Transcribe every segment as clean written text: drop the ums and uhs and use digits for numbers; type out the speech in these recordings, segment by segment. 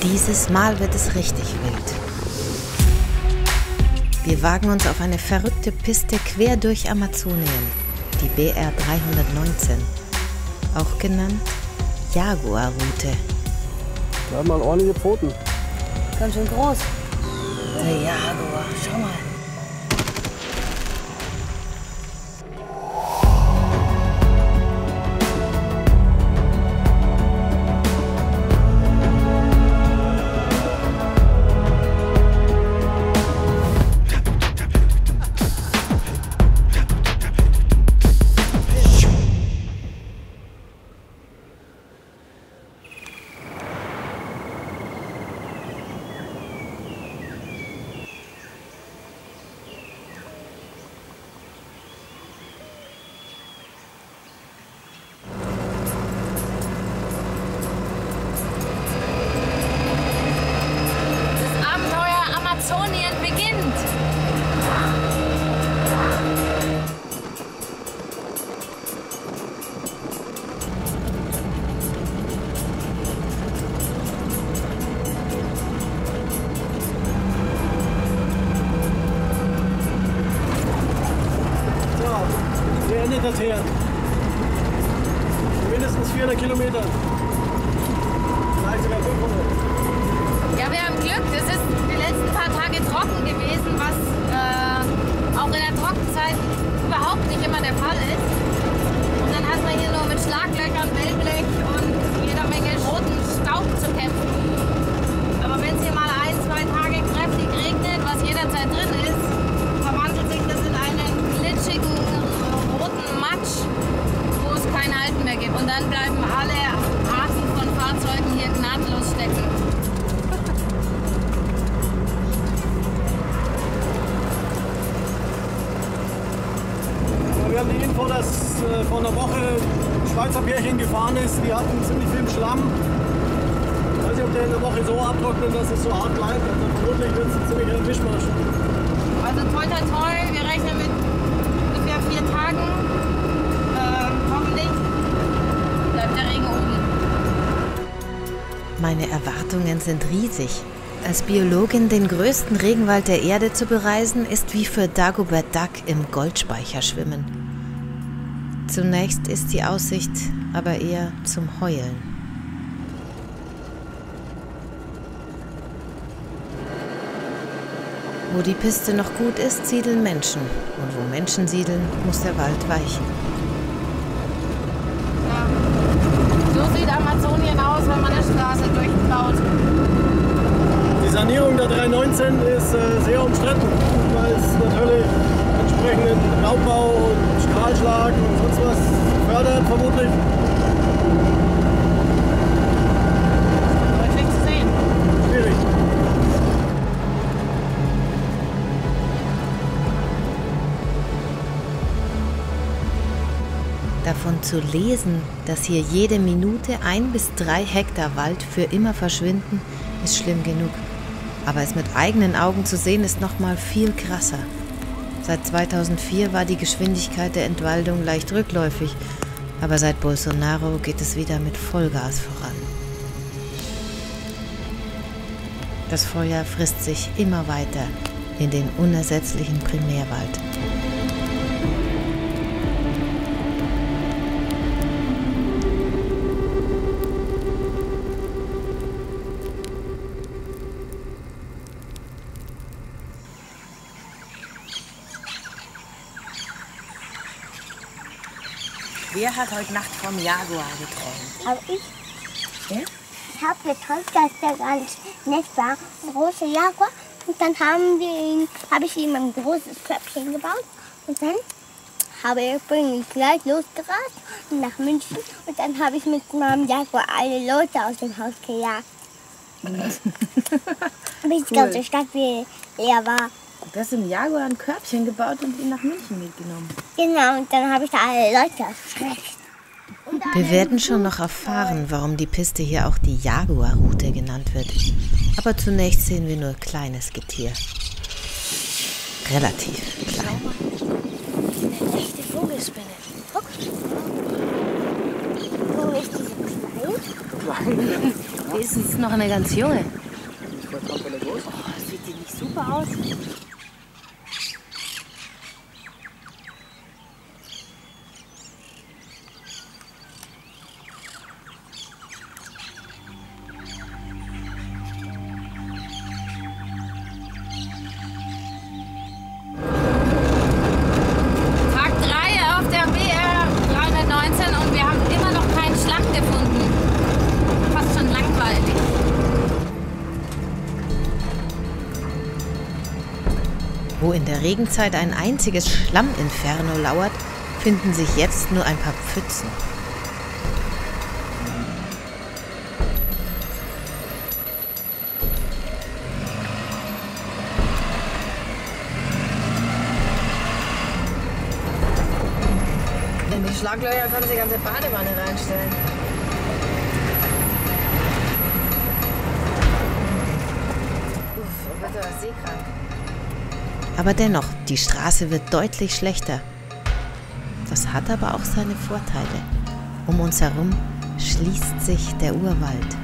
Dieses Mal wird es richtig wild. Wir wagen uns auf eine verrückte Piste quer durch Amazonien, die BR 319, auch genannt Jaguar-Route. Da hat man ordentliche Pfoten. Ganz schön groß. Der Jaguar, schau mal. Amazonien beginnt. So, hier endet das hier. Mindestens 400 Kilometer. Vielleicht sogar 500. Ja, wir haben Glück. Es ist die letzten paar Tage trocken gewesen, was auch in der Trockenzeit überhaupt nicht immer der Fall ist. Und dann hat man hier nur mit Schlaglöchern, Wellblech und jeder Menge roten Staub zu kämpfen. Aber wenn es hier mal 1, 2 Tage kräftig regnet, was jederzeit drin ist, verwandelt sich das in einen glitschigen roten Matsch, wo es kein Halten mehr gibt. Und dann bleiben alle Arten von Fahrzeugen hier gnadlos stecken. Wir haben die Info, dass vor einer Woche ein Schweizer Pärchen gefahren ist. Die hatten ziemlich viel Schlamm. Ich weiß nicht, ob der in der Woche so abtrocknet, dass es so hart bleibt. Also vermutlich wird es ein ziemlicher Mischmasch. Also toi toi toi, wir rechnen mit ungefähr 4 Tagen. Hoffentlich bleibt der Regen oben. Meine Erwartungen sind riesig. Als Biologin den größten Regenwald der Erde zu bereisen, ist wie für Dagobert Duck im Goldspeicher schwimmen. Zunächst ist die Aussicht aber eher zum Heulen. Wo die Piste noch gut ist, siedeln Menschen. Und wo Menschen siedeln, muss der Wald weichen. Ja. So sieht Amazonien aus, wenn man eine Straße durchbaut. Die Sanierung der 319 ist sehr umstritten, weil es natürlich entsprechenden Raubbau und Strahlschlag und sonst was fördert, vermutlich. Deutlich zu sehen. Schwierig. Davon zu lesen, dass hier jede Minute 1 bis 3 Hektar Wald für immer verschwinden, ist schlimm genug. Aber es mit eigenen Augen zu sehen, ist noch mal viel krasser. Seit 2004 war die Geschwindigkeit der Entwaldung leicht rückläufig, aber seit Bolsonaro geht es wieder mit Vollgas voran. Das Feuer frisst sich immer weiter in den unersetzlichen Primärwald. Wer hat heute Nacht vom Jaguar geträumt? Aber ich Ja? habe geträumt, dass der ganz nett war, ein großer Jaguar. Und dann habe ich ihm ein großes Köpfchen gebaut. Und dann bin ich gleich losgerast nach München. Und dann habe ich mit meinem Jaguar alle Leute aus dem Haus gejagt. Bis die ganze Stadt wie leer war. Du hast dem Jaguar ein Körbchen gebaut und ihn nach München mitgenommen. Genau, und dann habe ich da alle Leute erschreckt. Wir werden schon noch erfahren, warum die Piste hier auch die Jaguar-Route genannt wird. Aber zunächst sehen wir nur kleines Getier. Relativ klein. Eine echte Vogelspinne. Guck. Wo ist diese klein? ist jetzt noch eine ganz junge. Oh, sieht die nicht super aus? Tag 3 auf der BR 319 und wir haben immer noch keinen Schlamm gefunden. Fast schon langweilig. Wo in der Regenzeit ein einziges Schlamminferno lauert, finden sich jetzt nur ein paar Pfützen. In die Schlaglöcher kann sie die ganze Badewanne reinstellen. Uff, und wird er seekrank. Aber dennoch, die Straße wird deutlich schlechter. Das hat aber auch seine Vorteile. Um uns herum schließt sich der Urwald.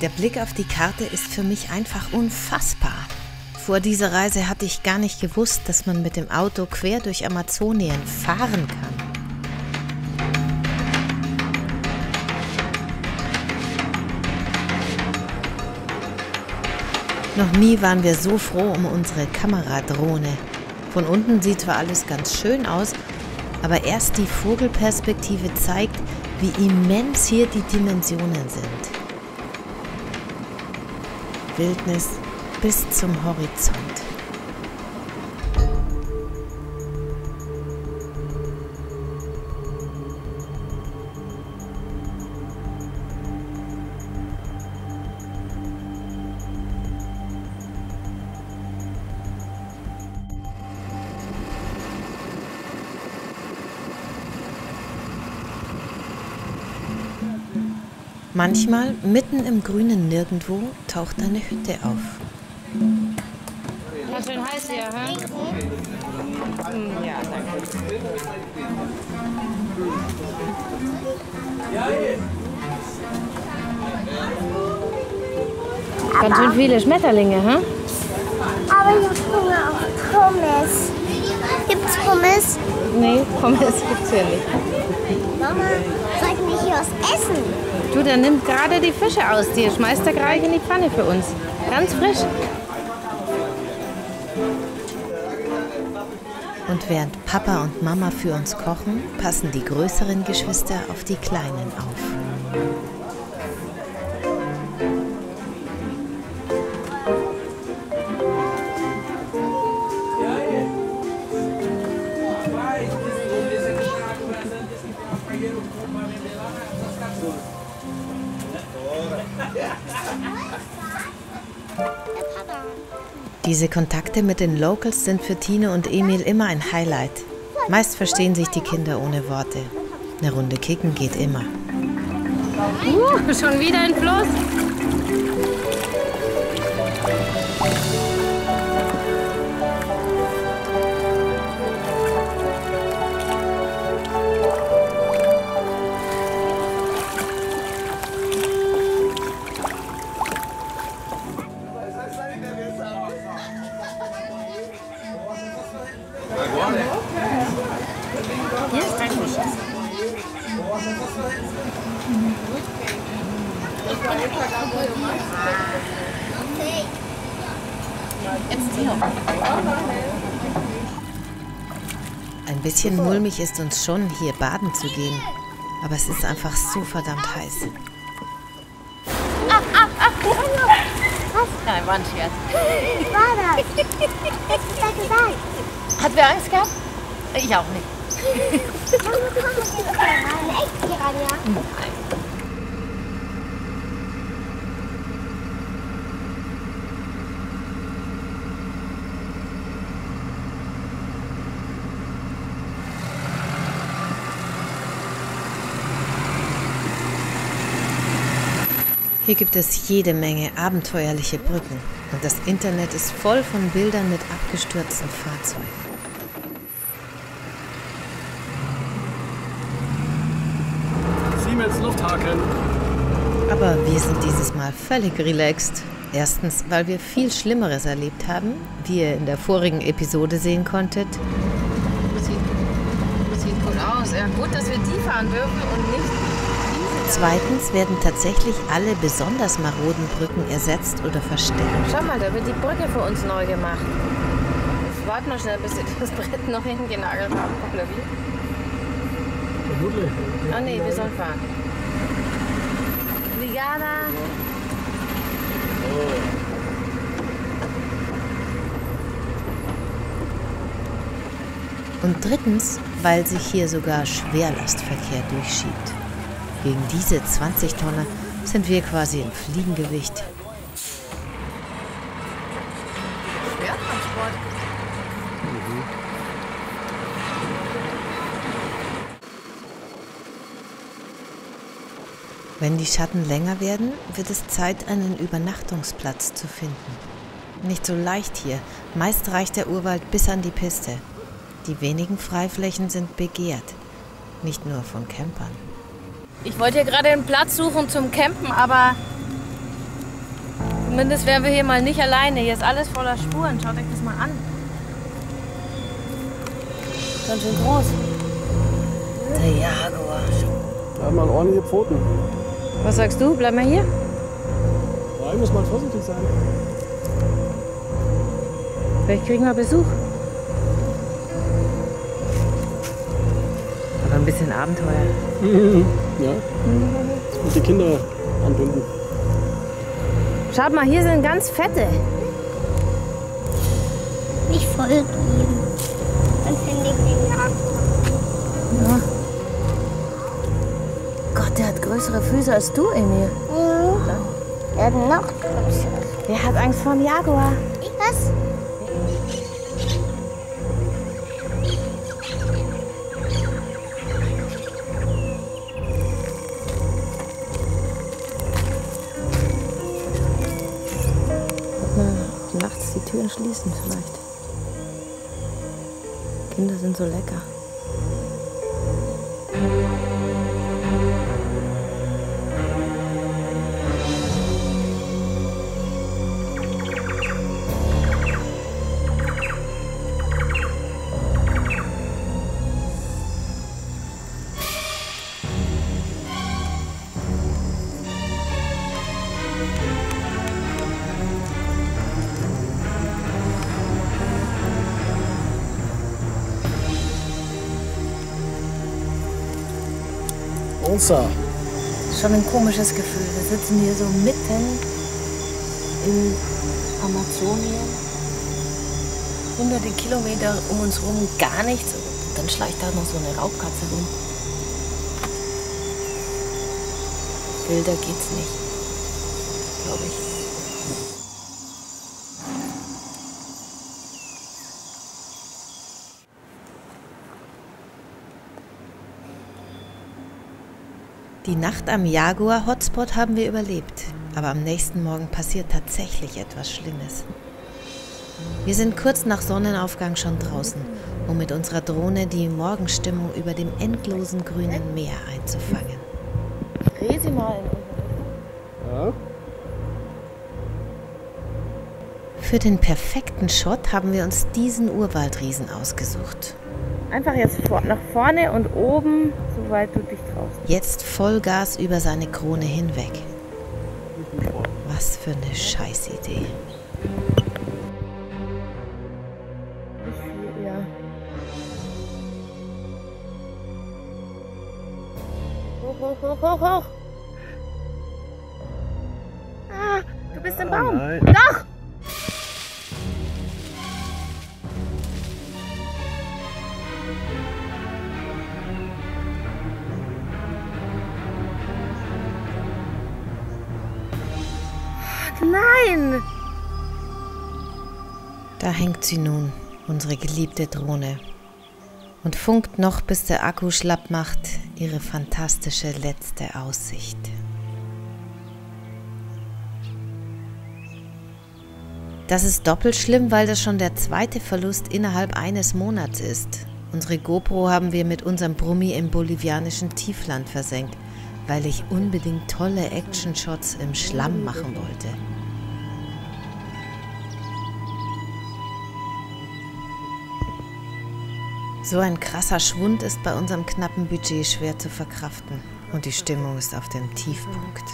Der Blick auf die Karte ist für mich einfach unfassbar. Vor dieser Reise hatte ich gar nicht gewusst, dass man mit dem Auto quer durch Amazonien fahren kann. Noch nie waren wir so froh um unsere Kameradrohne. Von unten sieht zwar alles ganz schön aus, aber erst die Vogelperspektive zeigt, wie immens hier die Dimensionen sind. Wildnis bis zum Horizont. Manchmal, mitten im grünen Nirgendwo, taucht eine Hütte auf. Ganz schön heiß hier, hä? Ja, danke. Ganz schön viele Schmetterlinge, hä? Aber ich habe Hunger auf Pommes. Gibt's Pommes? Nee, Pommes gibt's hier nicht. Mama, sollten wir hier was essen? Du, der nimmt gerade die Fische aus dir, schmeißt er gleich in die Pfanne für uns. Ganz frisch. Und während Papa und Mama für uns kochen, passen die größeren Geschwister auf die Kleinen auf. Diese Kontakte mit den Locals sind für Tine und Emil immer ein Highlight. Meist verstehen sich die Kinder ohne Worte. Eine Runde kicken geht immer. Schon wieder ein Fluss. Hier ist kein Fisch. Jetzt hier. Ein bisschen mulmig ist uns schon, hier baden zu gehen. Aber es ist einfach so verdammt heiß. Nein, war ein Scherz. Was war das? Was hast du da gesagt? Hat wer Angst gehabt? Ich auch nicht. Mama, komm, das ist eine echte Piranha. Nein. Hier gibt es jede Menge abenteuerliche Brücken und das Internet ist voll von Bildern mit abgestürzten Fahrzeugen. Siemens Lufthaken. Aber wir sind dieses Mal völlig relaxed. Erstens, weil wir viel Schlimmeres erlebt haben, wie ihr in der vorigen Episode sehen konntet. Sieht gut aus. Ja, gut, dass wir die fahren dürfen und nicht diese. Zweitens werden tatsächlich alle besonders maroden Brücken ersetzt oder verstärkt. Schau mal, da wird die Brücke für uns neu gemacht. Jetzt warten wir schnell, bis sie das Brett noch hingenagelt haben. Oder wie? Vermutlich. Ah nee, wir sollen fahren. Brigada. Und drittens, weil sich hier sogar Schwerlastverkehr durchschiebt. Gegen diese 20 Tonner sind wir quasi im Fliegengewicht. Schwertransport. Wenn die Schatten länger werden, wird es Zeit, einen Übernachtungsplatz zu finden. Nicht so leicht hier. Meist reicht der Urwald bis an die Piste. Die wenigen Freiflächen sind begehrt. Nicht nur von Campern. Ich wollte hier gerade einen Platz suchen zum Campen, aber zumindest wären wir hier mal nicht alleine. Hier ist alles voller Spuren. Schaut euch das mal an. Ganz schön groß. Der Jaguar. Da haben wir ordentliche Pfoten. Was sagst du? Bleiben wir hier? Ja, ich muss mal vorsichtig sein. Vielleicht kriegen wir Besuch. Aber ein bisschen Abenteuer. Ja. Und die Kinder anbinden. Schaut mal, hier sind ganz fette. Nicht voll geben. Dann finde ich den Jaguar. Ja. Gott, der hat größere Füße als du, Emil. Er hat noch größer. Wer hat Angst vor dem Jaguar? Ich was? Nachts die Türen schließen vielleicht. Kinder sind so lecker. Unser. Schon ein komisches Gefühl. Wir sitzen hier so mitten in Amazonien. Hunderte Kilometer um uns rum, gar nichts. Und dann schleicht da noch so eine Raubkatze rum. Wilder geht's nicht, glaube ich. Die Nacht am Jaguar-Hotspot haben wir überlebt, aber am nächsten Morgen passiert tatsächlich etwas Schlimmes. Wir sind kurz nach Sonnenaufgang schon draußen, um mit unserer Drohne die Morgenstimmung über dem endlosen grünen Meer einzufangen. Dreh sie mal. Ja. Für den perfekten Shot haben wir uns diesen Urwaldriesen ausgesucht. Einfach jetzt nach vorne und oben, soweit du dich traust. Jetzt Vollgas über seine Krone hinweg. Was für eine Scheißidee. Nicht viel, ja. Hoch, hoch, hoch, hoch, hoch. Ah, du bist im Baum. Nein. Doch! Nein! Da hängt sie nun, unsere geliebte Drohne, und funkt noch, bis der Akku schlapp macht, ihre fantastische letzte Aussicht. Das ist doppelt schlimm, weil das schon der zweite Verlust innerhalb eines Monats ist. Unsere GoPro haben wir mit unserem Brummi im bolivianischen Tiefland versenkt, weil ich unbedingt tolle Action-Shots im Schlamm machen wollte. So ein krasser Schwund ist bei unserem knappen Budget schwer zu verkraften und die Stimmung ist auf dem Tiefpunkt.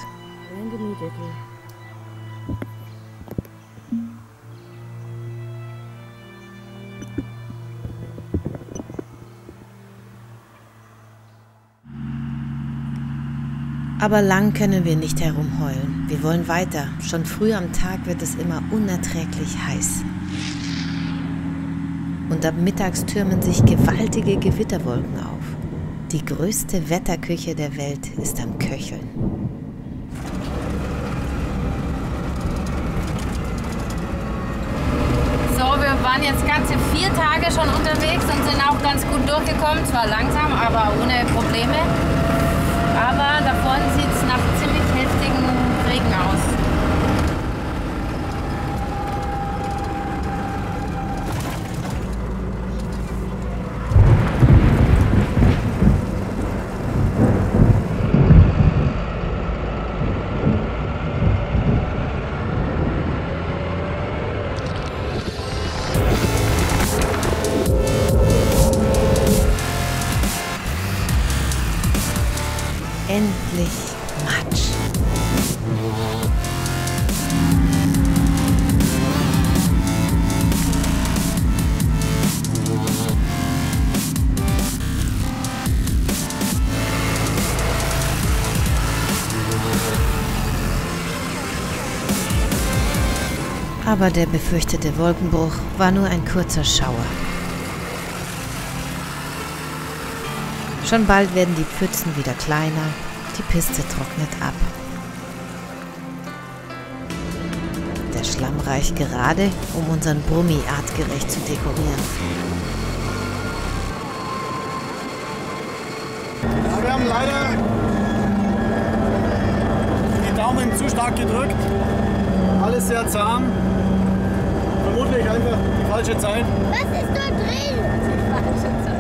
Aber lang können wir nicht herumheulen. Wir wollen weiter. Schon früh am Tag wird es immer unerträglich heiß. Und ab mittags türmen sich gewaltige Gewitterwolken auf. Die größte Wetterküche der Welt ist am Köcheln. So, wir waren jetzt ganze 4 Tage schon unterwegs und sind auch ganz gut durchgekommen. Zwar langsam, aber ohne Probleme. Aber da vorne sieht es nach ziemlich heftigen Regen aus. Endlich Matsch. Aber der befürchtete Wolkenbruch war nur ein kurzer Schauer. Schon bald werden die Pfützen wieder kleiner, die Piste trocknet ab. Der Schlamm reicht gerade, um unseren Brummi artgerecht zu dekorieren. Ja, wir haben leider die Daumen zu stark gedrückt. Alles sehr zahm. Vermutlich einfach die falsche Zeit. Was ist da drin? Die falsche Zeit.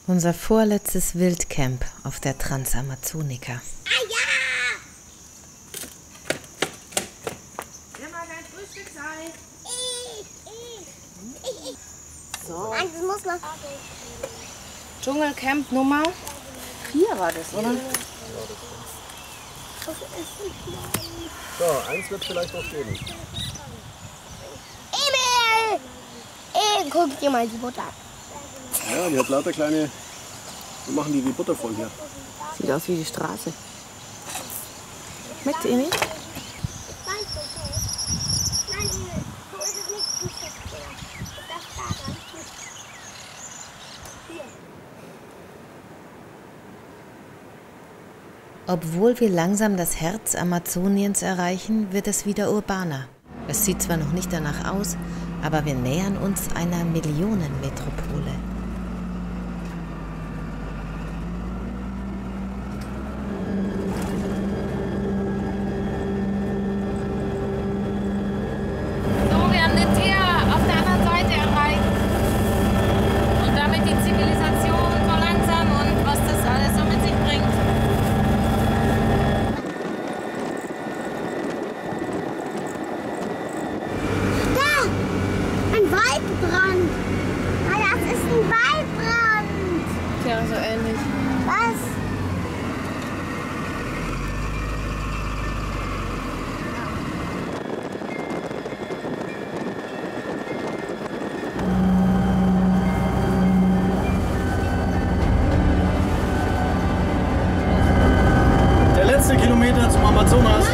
Unser vorletztes Wildcamp auf der Transamazonica. Ah ja! Immer dein Frühstücksei. Ich. So. Nein, das muss noch. Dschungelcamp Nummer 4 war das, oder? So, eins wird vielleicht noch geben. Emil! Guck dir mal die Butter an. Ja, die hat lauter kleine. Wir machen die Butter voll hier. Sieht aus wie die Straße. Schmeckt's, Emil? Ich weiß nicht. Nein, Emil, so ist es nicht gut. Das da ganz gut. Hier. Obwohl wir langsam das Herz Amazoniens erreichen, wird es wieder urbaner. Es sieht zwar noch nicht danach aus, aber wir nähern uns einer Millionenmetropole. So, wir haben den Teer auf der anderen Seite erreicht. Und damit die Zivilisation so langsam und was das alles so mit sich bringt. Ein Waldbrand. Ah, das ist ein Waldbrand. Ja, so ähnlich. Was? Der letzte Kilometer zum Amazonas.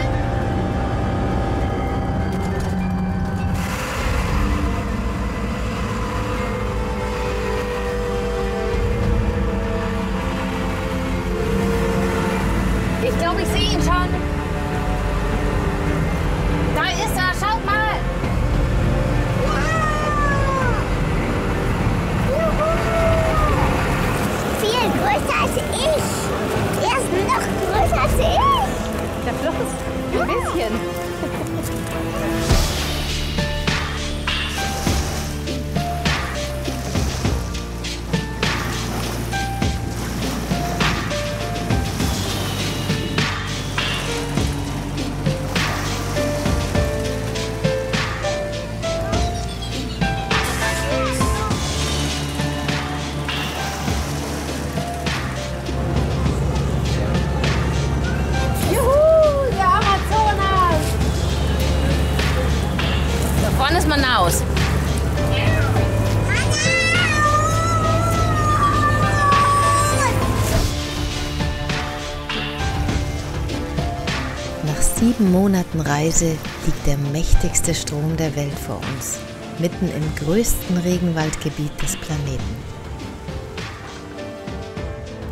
7 Monaten Reise liegt der mächtigste Strom der Welt vor uns, mitten im größten Regenwaldgebiet des Planeten.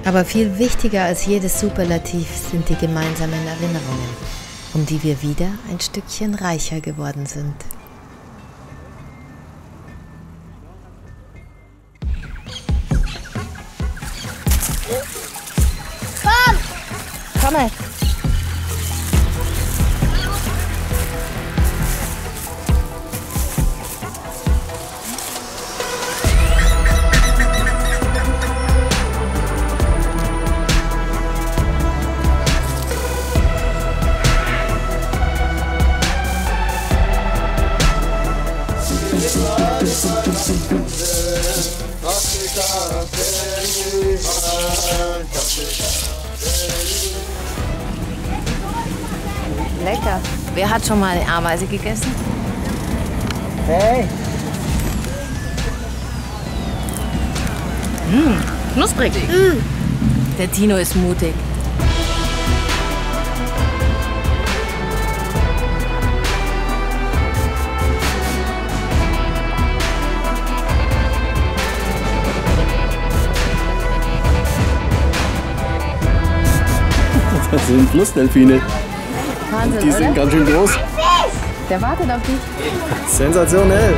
Aber viel wichtiger als jedes Superlativ sind die gemeinsamen Erinnerungen, um die wir wieder ein Stückchen reicher geworden sind. Komme! Lecker. Wer hat schon mal eine Ameise gegessen? Hey! Knusprig. Der Tino ist mutig. Das sind Flussdelfine. Wahnsinn, Die sind ganz schön groß. Der wartet auf dich. Sensationell.